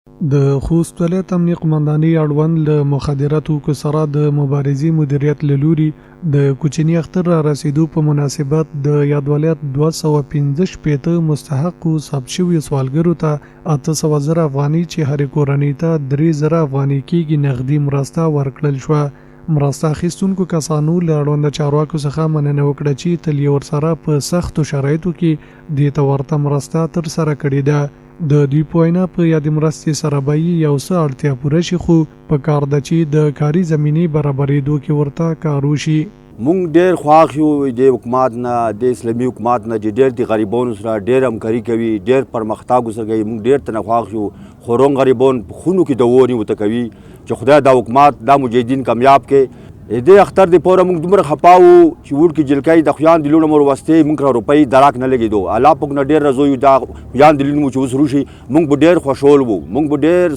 د خوست ولایت امنیه قمندانۍ اړوند له مخدره توکو سره د مبارزې مدیریت له لوري د کوچني اختر را رسیدو په مناسبت د یاد ولایت 215 مستحقو ثبت شویو سوالګرو ته 800,000 افغانۍ چې هرې کورنۍ ته 3,000 افغانۍ کېږي نغدي مرسته ورکړل شوه. مرسته اخیستونکو کسانو له اړونده چارواکو څخه مننه وکړه چې تل یې ورسره په سختو شرایطو کې دې ته ورته مرسته ترسره کړې ده. د دوی په وینا په یادې مرستې سره به یو څه اړتیا پوره شي، خو په کار ده چې د کاري زمینې برابرېدو کې ورته کار وشي. مونږ ډېر خوښ یو د حکومت نه، د اسلامي حکومت نه چې ډېر د غریبانو سره ډېر همکاري کوي، ډېر پرمختګ سره کوي. مونږ ډېر تنه خوښ یو. خو روڼ غریبان په خونو کې د ورې ورته کوي چې خدای دا حکومت دا مجاهدین کامیاب کړي. د اختر د پوره مونږ دومره خفا وو چې وړکې جلکۍ د خویان د لوڼو مور وستې مونږ را روپۍ دراک نه لګېدو. الله پاک نه ډېر رضا یو دا خویان د لوڼو مو چې اوس روشي مونږ به ډېر خوشحال وو. مونږ به ډېر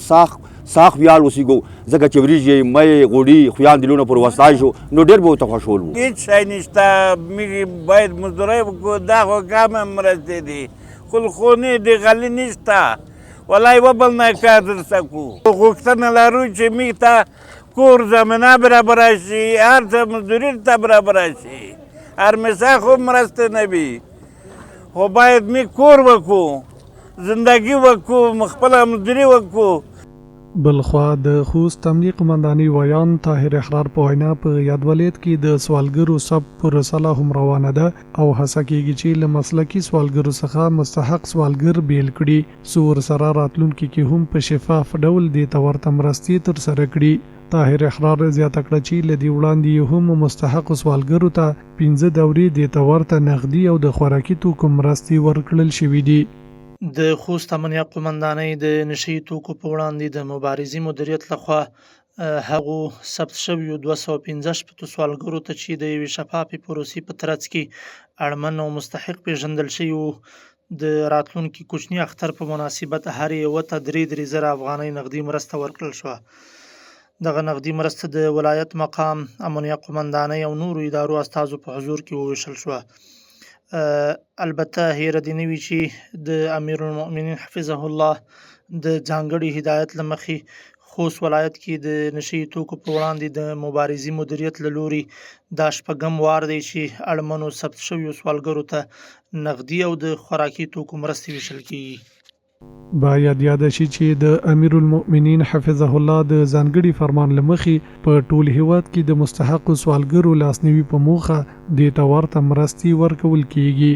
ساخ ویال اوسېږو ځکه چې وریجې مۍ غوړي خویان د لوڼو پر وستی شو نو ډېر به ورته خوشحال وو. هېڅ شی نشته. موږ باید مزدورۍ وکړو. دا خو کمه مرستې دي، خلخونې د غلې نشته. والله یوه بل نه کار درته کړو. غوښتنه لرو چې موږ ته کور زمینه برابره شي، هر څه مزدوري ته برابره شي. هر مثال خو مرسته نه وي، خو باید موږ کور وکړو، زندگی وکړو، خپله مزدوري وکړو. بلخوا د خوست امنیه قمندانۍ ویان طاهر احرار په وینا په یاد ولایت کې د سوالګرو ثبت پروسه لا هم روانه ده او هڅه کېږي چې له مسلکي سوالګرو څخه مستحق سوالګر بیل کړي، څو ورسره راتلونکي کې هم په شفاف ډول دې ته ورته مرستې ترسره کړي. طاهر احرار زیاته کړه چې له دې وړاندې هم مستحقو سوالګرو ته 15 دورې دې ته ورته نغدي او د خوراکي توکو مرستې ورکړل شوي دي. د خوست امنیه قمندانۍ د نشي توکو په وړاندې د مبارزې مدیریت لخوا هغو ثبت شویو 215 سوالګرو ته چې د یوې شفافې پروسې په ترڅ کې اړمن او مستحق پیژندل شوي وو د راتلونکي کوچني اختر په مناسبت هر یوه ته 3,000 افغانۍ نغدي مرسته ورکړل شوه. دغه نغدي مرسته د ولایت مقام امنیه قمندانۍ او نورو ادارو استازو په حضور کې وویشل شوه. البته هیره دې نه وي چې د امیر المؤمنین حفظه الله د ځانګړي هدایت له مخې خوست ولایت کې د نشي توکو په وړاندې د مبارزې مدیریت له لوري دا 8م وار دی چې اړمنو ثبت شویو سوالګرو ته نغدي او د خوراکي توکو مرستې ویشل کېږي. باید یاد شي چې د امیر المؤمنین حفظه الله د ځانګړي فرمان له مخې په ټول هیواد کې د مستحقو سوالګرو لاسنیوي په موخه دې ته ورته مرستې ورکول کېږي.